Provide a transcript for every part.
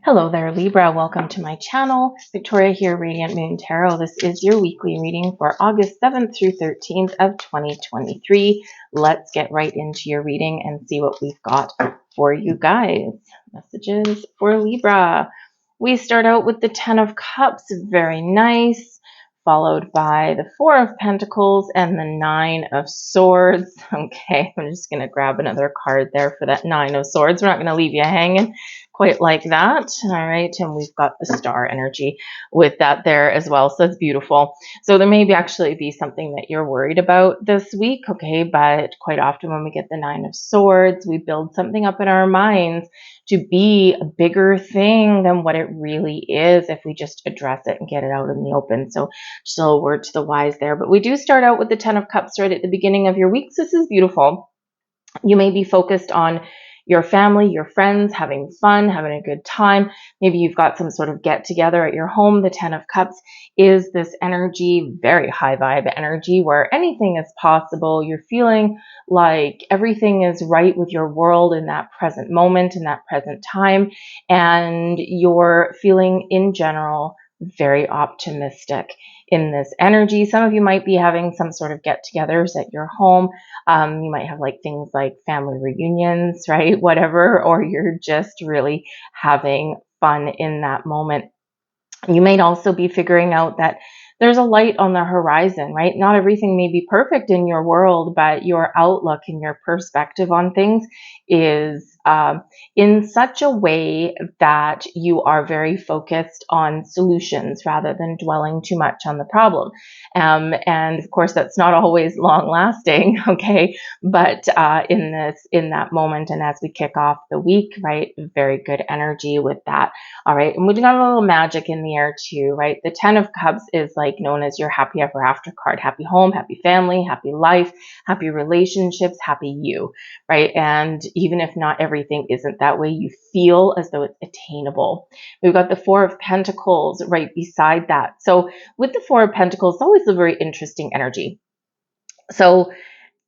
Hello there, Libra. Welcome to my channel. Victoria here, Radiant Moon Tarot. This is your weekly reading for August 7th through 13th of 2023. Let's get right into your reading and see what we've got for you guys. Messages for Libra. We start out with the Ten of Cups, very nice, followed by the Four of Pentacles and the Nine of Swords. Okay, I'm just going to grab another card there for that Nine of Swords. We're not going to leave you hanging quite like that. All right, and we've got the star energy with that there as well, so it's beautiful. So there may actually be something that you're worried about this week, okay, but quite often when we get the Nine of Swords, we build something up in our minds to be a bigger thing than what it really is if we just address it and get it out in the open. So just a little word to the wise there. But we do start out with the Ten of Cups right at the beginning of your week. So this is beautiful. You may be focused on your family, your friends, having fun, having a good time. Maybe you've got some sort of get together at your home. The Ten of Cups is this energy, very high vibe energy where anything is possible. You're feeling like everything is right with your world in that present moment, in that present time. And you're feeling in general very optimistic in this energy. Some of you might be having some sort of get-togethers at your home. You might have like things like family reunions, right? Whatever, or you're just really having fun in that moment. You may also be figuring out that there's a light on the horizon, right? Not everything may be perfect in your world, but your outlook and your perspective on things is in such a way that you are very focused on solutions rather than dwelling too much on the problem. And of course, that's not always long lasting, okay? But in that moment, and as we kick off the week, right, very good energy with that. All right, and we've got a little magic in the air too, right? The Ten of Cups is like known as your happy ever after card. Happy home, happy family, happy life, happy relationships, happy you, right? And even if not everything isn't that way, you feel as though it's attainable. We've got the Four of Pentacles right beside that. So with the Four of Pentacles, it's always a very interesting energy. So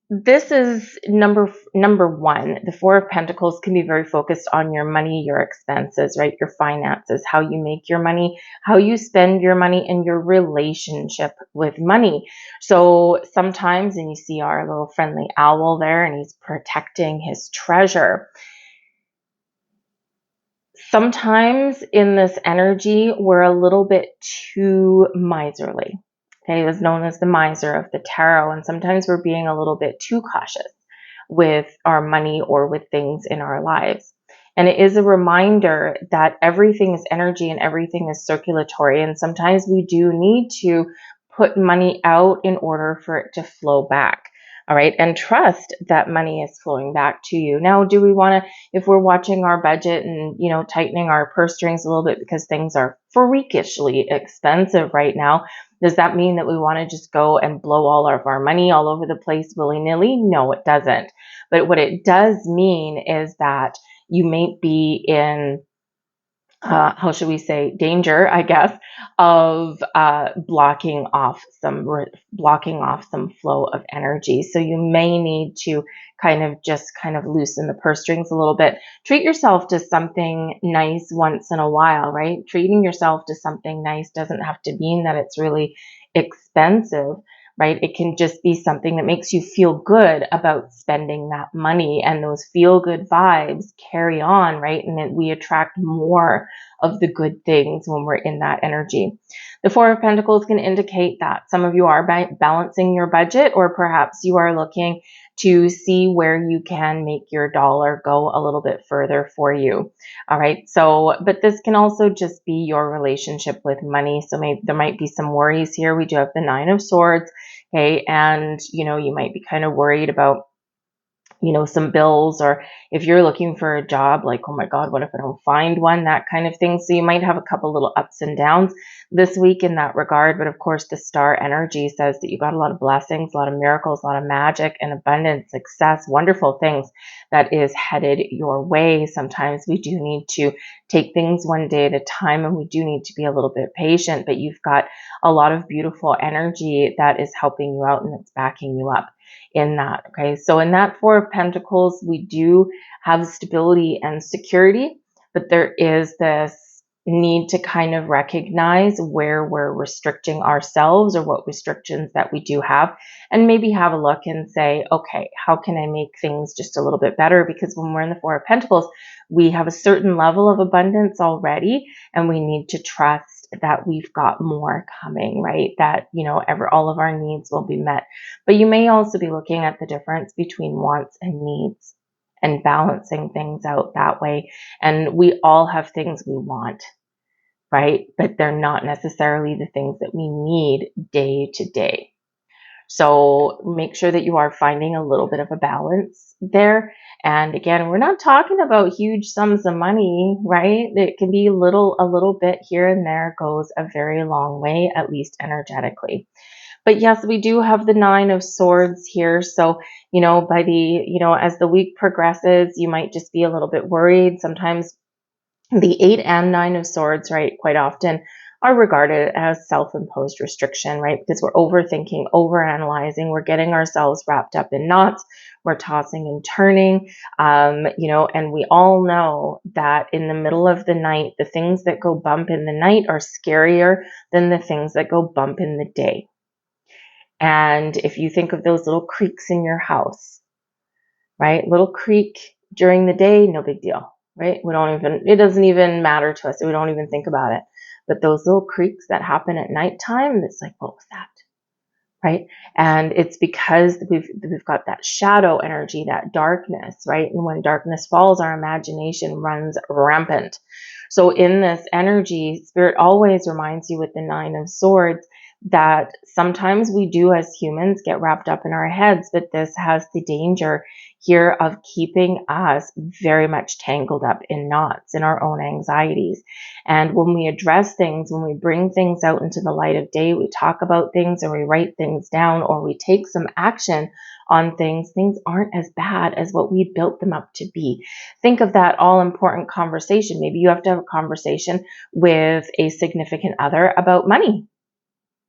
this is number one. The Four of Pentacles can be very focused on your money, your expenses, right? Your finances, how you make your money, how you spend your money, and your relationship with money. So sometimes, and you see our little friendly owl there, and he's protecting his treasure. Sometimes in this energy, we're a little bit too miserly. Okay, it was known as the miser of the tarot, and sometimes we're being a little bit too cautious with our money or with things in our lives. And it is a reminder that everything is energy and everything is circulatory, and sometimes we do need to put money out in order for it to flow back. All right, and trust that money is flowing back to you. Now, do we want to, if we're watching our budget and, you know, tightening our purse strings a little bit because things are freakishly expensive right now, does that mean that we want to just go and blow all of our money all over the place willy-nilly? No, it doesn't. But what it does mean is that you may be in how should we say, danger, I guess, of blocking off some flow of energy. So you may need to kind of loosen the purse strings a little bit. Treat yourself to something nice once in a while, right? Treating yourself to something nice doesn't have to mean that it's really expensive, right? It can just be something that makes you feel good about spending that money, and those feel good vibes carry on, right? And then we attract more of the good things when we're in that energy. The Four of Pentacles can indicate that some of you are balancing your budget, or perhaps you are looking to see where you can make your dollar go a little bit further for you. All right. So, but this can also just be your relationship with money. So maybe there might be some worries here. We do have the Nine of Swords. Okay. And, you know, you might be kind of worried about, you know, some bills, or if you're looking for a job, like, oh my God, what if I don't find one, that kind of thing. So you might have a couple little ups and downs this week in that regard. But of course, the star energy says that you got a lot of blessings, a lot of miracles, a lot of magic and abundance, success, wonderful things that is headed your way. Sometimes we do need to take things one day at a time, and we do need to be a little bit patient, but you've got a lot of beautiful energy that is helping you out and it's backing you up in that. Okay, so in that Four of Pentacles, we do have stability and security, but there is this need to kind of recognize where we're restricting ourselves or what restrictions that we do have, and maybe have a look and say, okay, how can I make things just a little bit better? Because when we're in the Four of Pentacles, we have a certain level of abundance already, and we need to trust that we've got more coming, right? That, all of our needs will be met. But you may also be looking at the difference between wants and needs and balancing things out that way. And we all have things we want, right? But they're not necessarily the things that we need day to day. So make sure that you are finding a little bit of a balance there. And again, we're not talking about huge sums of money, right? It can be a little bit here and there goes a very long way, at least energetically. But yes, we do have the Nine of Swords here. So, by as the week progresses, you might just be a little bit worried. Sometimes the 8 and 9 of Swords, right, quite often are regarded as self-imposed restriction, right? Because we're overthinking, overanalyzing, we're getting ourselves wrapped up in knots, we're tossing and turning, and we all know that in the middle of the night, the things that go bump in the night are scarier than the things that go bump in the day. And if you think of those little creaks in your house, right? Little creak during the day, no big deal, right? It doesn't even matter to us. We don't even think about it. But those little creaks that happen at nighttime, it's like, what was that? Right? And it's because we've got that shadow energy, that darkness, right? And when darkness falls, our imagination runs rampant. So in this energy, Spirit always reminds you with the 9 of Swords that sometimes we do as humans get wrapped up in our heads, but this has the danger here of keeping us very much tangled up in knots, in our own anxieties. And when we address things, when we bring things out into the light of day, we talk about things or we write things down or we take some action on things, things aren't as bad as what we built them up to be. Think of that all important conversation. Maybe you have to have a conversation with a significant other about money,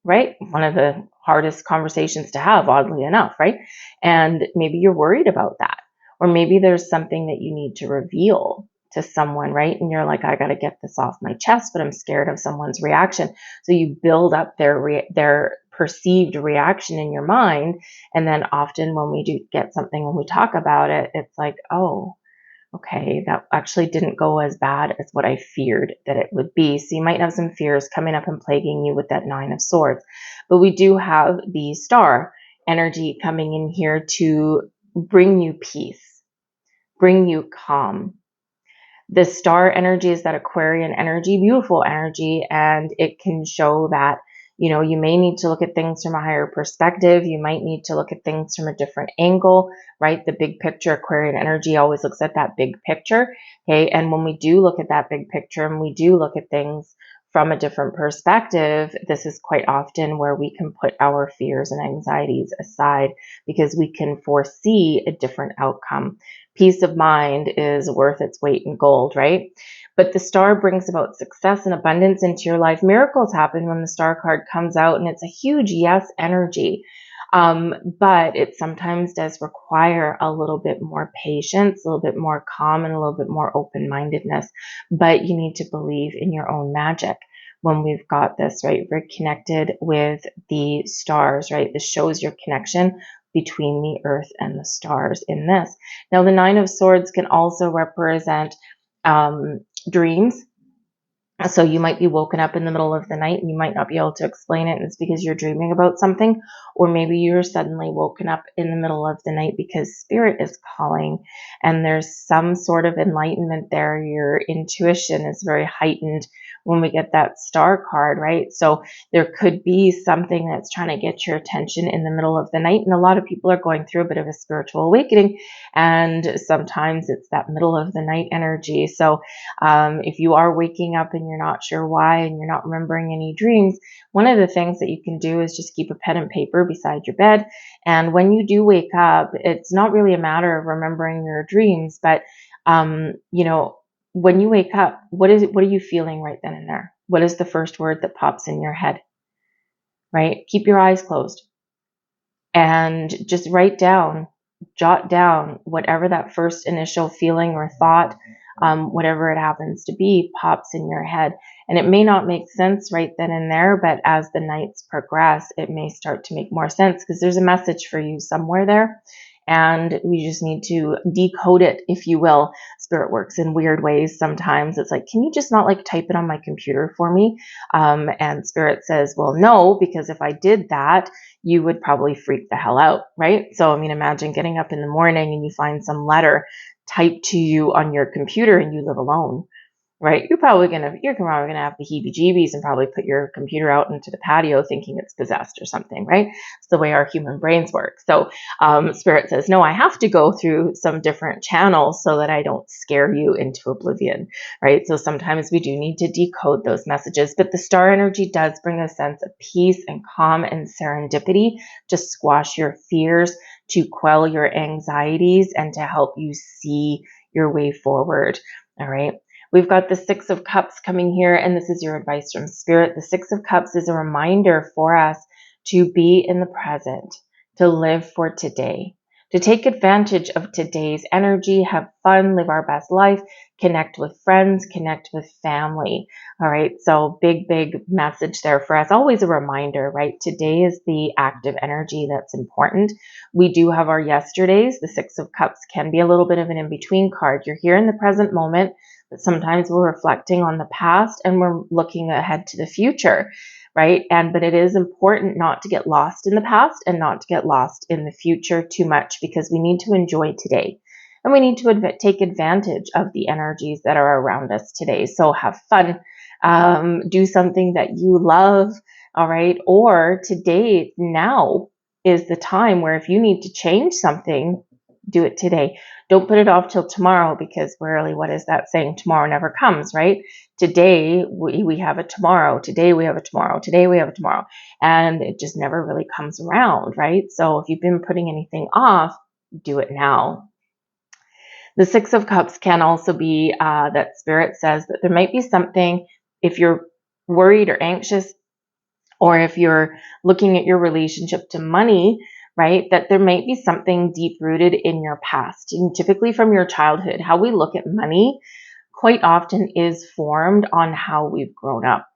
right? One of the hardest conversations to have, oddly enough, right? And maybe you're worried about that. Or maybe there's something that you need to reveal to someone, right? And you're like, I got to get this off my chest, but I'm scared of someone's reaction. So you build up their perceived reaction in your mind. And then often when we do get something, when we talk about it, it's like, oh, okay, that actually didn't go as bad as what I feared that it would be. So you might have some fears coming up and plaguing you with that 9 of Swords. But we do have the star energy coming in here to bring you peace, bring you calm. The star energy is that Aquarian energy, beautiful energy, and it can show that you may need to look at things from a higher perspective. You might need to look at things from a different angle, right? The big picture, Aquarian energy always looks at that big picture, okay? And when we do look at that big picture and we do look at things from a different perspective, this is quite often where we can put our fears and anxieties aside because we can foresee a different outcome. Peace of mind is worth its weight in gold, right? But the star brings about success and abundance into your life. Miracles happen when the star card comes out, and it's a huge yes energy. But it sometimes does require a little bit more patience, a little bit more calm, and a little bit more open-mindedness. But you need to believe in your own magic when we've got this, right? We're connected with the stars, right? This shows your connection between the earth and the stars in this. Now, the 9 of Swords can also represent dreams. So you might be woken up in the middle of the night and you might not be able to explain it. And it's because you're dreaming about something, or maybe you're suddenly woken up in the middle of the night because spirit is calling and there's some sort of enlightenment there. Your intuition is very heightened when we get that star card, right? So there could be something that's trying to get your attention in the middle of the night. And a lot of people are going through a bit of a spiritual awakening. And sometimes it's that middle of the night energy. So if you are waking up and you're not sure why and you're not remembering any dreams, one of the things that you can do is just keep a pen and paper beside your bed. And when you do wake up, it's not really a matter of remembering your dreams, but when you wake up, what are you feeling right then and there? What is the first word that pops in your head? Right? Keep your eyes closed and just jot down whatever that first initial feeling or thought whatever it happens to be pops in your head. And it may not make sense right then and there, but as the nights progress, it may start to make more sense because there's a message for you somewhere there. And we just need to decode it, if you will. Spirit works in weird ways sometimes. It's like, can you just not like type it on my computer for me? And Spirit says, well, no, because if I did that, you would probably freak the hell out, right? So, I mean, imagine getting up in the morning and you find some letter typed to you on your computer and you live alone. Right? You're probably gonna have the heebie-jeebies and probably put your computer out into the patio thinking it's possessed or something, right? It's the way our human brains work. So Spirit says, no, I have to go through some different channels so that I don't scare you into oblivion, right? So sometimes we do need to decode those messages, but the star energy does bring a sense of peace and calm and serendipity to squash your fears, to quell your anxieties, and to help you see your way forward. All right. We've got the Six of Cups coming here, and this is your advice from Spirit. The Six of Cups is a reminder for us to be in the present, to live for today, to take advantage of today's energy, have fun, live our best life, connect with friends, connect with family. All right, so big message there for us. Always a reminder, right? Today is the active energy that's important. We do have our yesterdays. The Six of Cups can be a little bit of an in-between card. You're here in the present moment, but sometimes we're reflecting on the past and we're looking ahead to the future, right? But it is important not to get lost in the past and not to get lost in the future too much, because we need to enjoy today and we need to take advantage of the energies that are around us today. So have fun, do something that you love, all right? Or today, now is the time where if you need to change something, do it today. Don't put it off till tomorrow, because really, what is that saying? Tomorrow never comes, right? Today we have a tomorrow. Today we have a tomorrow. Today we have a tomorrow. And it just never really comes around, right? So if you've been putting anything off, do it now. The Six of Cups can also be that Spirit says that there might be something, if you're worried or anxious, or if you're looking at your relationship to money, right, that there might be something deep rooted in your past, and typically from your childhood. How we look at money quite often is formed on how we've grown up,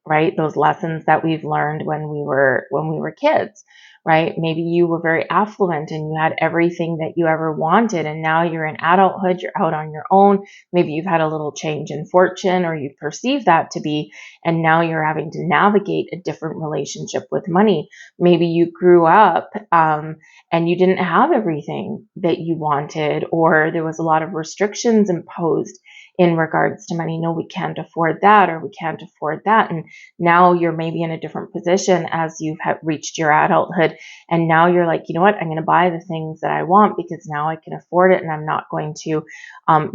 right? Those lessons that we've learned when we were kids, right? Maybe you were very affluent and you had everything that you ever wanted, and now you're in adulthood, you're out on your own. Maybe you've had a little change in fortune, or you perceive that to be, and now you're having to navigate a different relationship with money. Maybe you grew up and you didn't have everything that you wanted, or there was a lot of restrictions imposed in regards to money. No, we can't afford that, or we can't afford that. And now you're maybe in a different position as you've reached your adulthood. And now you're like, you know what? I'm going to buy the things that I want because now I can afford it, and I'm not going to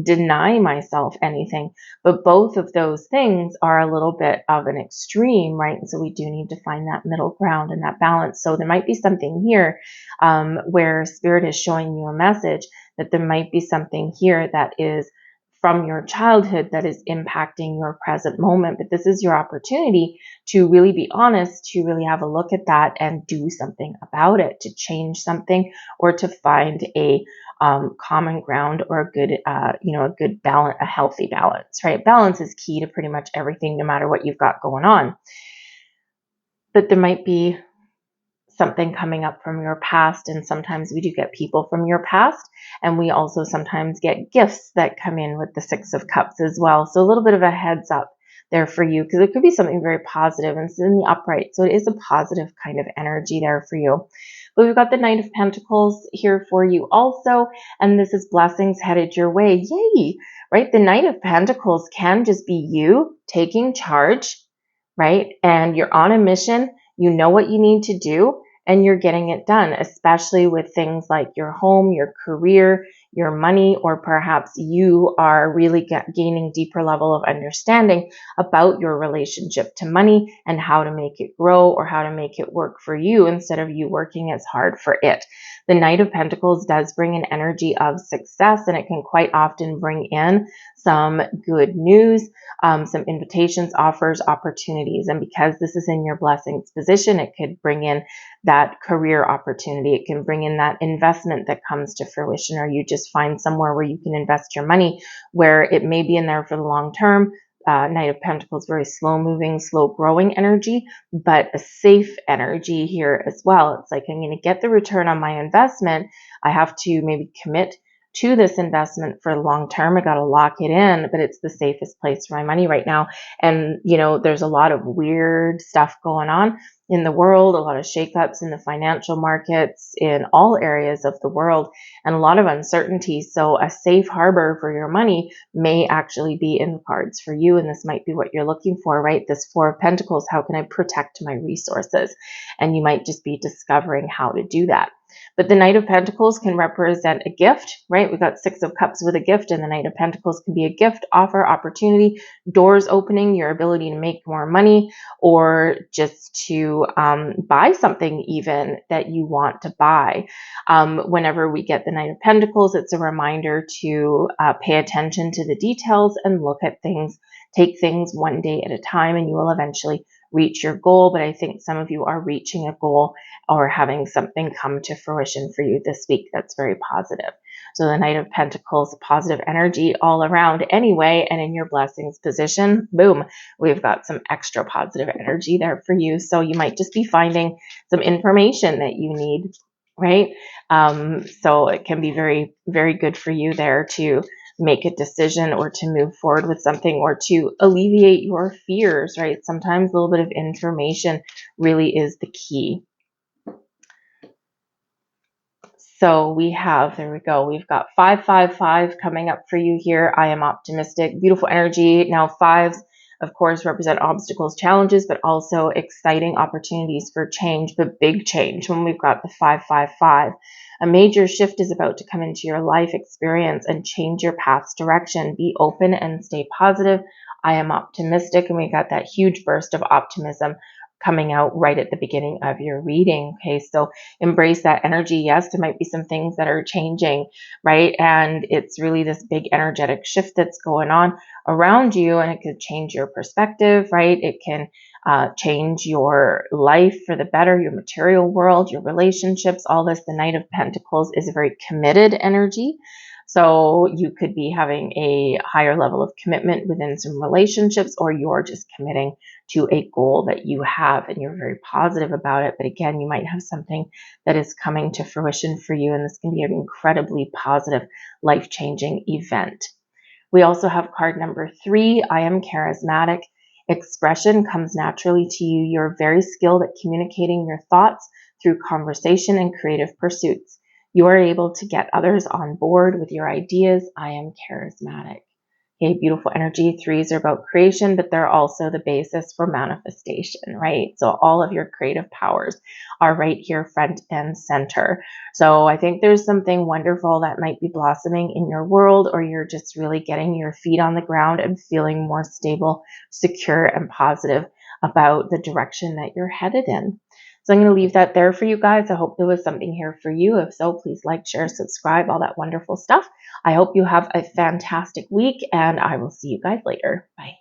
deny myself anything. But both of those things are a little bit of an extreme, right? And so we do need to find that middle ground and that balance. So there might be something here where Spirit is showing you a message that there might be something here that is from your childhood that is impacting your present moment. But this is your opportunity to really be honest, to really have a look at that and do something about it, to change something, or to find a common ground, or a good, a good balance, a healthy balance, right? Balance is key to pretty much everything, no matter what you've got going on. But there might be something coming up from your past, and sometimes we do get people from your past, and we also sometimes get gifts that come in with the Six of Cups as well. So a little bit of a heads up there for you, because it could be something very positive, and it's in the upright, so it is a positive kind of energy there for you. But we've got the Knight of Pentacles here for you also, and this is blessings headed your way. Yay, right? The Knight of Pentacles can just be you taking charge, right? And you're on a mission. You know what you need to do, and you're getting it done, especially with things like your home, your career, your money, or perhaps you are really gaining deeper level of understanding about your relationship to money and how to make it grow, or how to make it work for you instead of you working as hard for it. The Knight of Pentacles does bring an energy of success, and it can quite often bring in some good news, some invitations, offers, opportunities. And because this is in your blessings position, it could bring in that career opportunity. It can bring in that investment that comes to fruition, or you just find somewhere where you can invest your money where it may be in there for the long term. Knight of Pentacles, very slow moving, slow growing energy, but a safe energy here as well. It's like, I'm going to get the return on my investment. I have to maybe commit to this investment for the long term. I got to lock it in, but it's the safest place for my money right now. And, you know, there's a lot of weird stuff going on in the world, a lot of shakeups in the financial markets in all areas of the world, and a lot of uncertainty. So a safe harbor for your money may actually be in the cards for you. And this might be what you're looking for, right? This Four of Pentacles, how can I protect my resources? And you might just be discovering how to do that. But the Knight of Pentacles can represent a gift, right? We've got Six of Cups with a gift, and the Knight of Pentacles can be a gift, offer, opportunity, doors opening, your ability to make more money, or just to buy something even that you want to buy. Whenever we get the Knight of Pentacles, it's a reminder to pay attention to the details and look at things, take things one day at a time, and you will eventually reach your goal. But I think some of you are reaching a goal or having something come to fruition for you this week that's very positive. So the Knight of Pentacles, positive energy all around anyway, and in your blessings position, boom, we've got some extra positive energy there for you. So you might just be finding some information that you need, right? So it can be very, very good for you there to make a decision or to move forward with something or to alleviate your fears, right? Sometimes a little bit of information really is the key. So we have, there we go. We've got 555 coming up for you here. I am optimistic, beautiful energy. Now fives, of course, represent obstacles, challenges, but also exciting opportunities for change, but big change when we've got the 555. A major shift is about to come into your life experience and change your path's direction. Be open and stay positive. I am optimistic, and we got that huge burst of optimism coming out right at the beginning of your reading. Okay, so embrace that energy. Yes, there might be some things that are changing, right? And it's really this big energetic shift that's going on around you, and it could change your perspective, right? It can change your life for the better, your material world, your relationships, all this. The Knight of Pentacles is a very committed energy. So you could be having a higher level of commitment within some relationships, or you're just committing to a goal that you have and you're very positive about it. But again, you might have something that is coming to fruition for you, and this can be an incredibly positive, life-changing event. We also have card number 3. I am charismatic. Expression comes naturally to you. You're very skilled at communicating your thoughts through conversation and creative pursuits. You are able to get others on board with your ideas. I am charismatic. Okay, beautiful energy. 3s are about creation, but they're also the basis for manifestation, right? So all of your creative powers are right here, front and center. So I think there's something wonderful that might be blossoming in your world, or you're just really getting your feet on the ground and feeling more stable, secure, and positive about the direction that you're headed in. So I'm going to leave that there for you guys. I hope there was something here for you. If so, please like, share, subscribe, all that wonderful stuff. I hope you have a fantastic week, and I will see you guys later. Bye.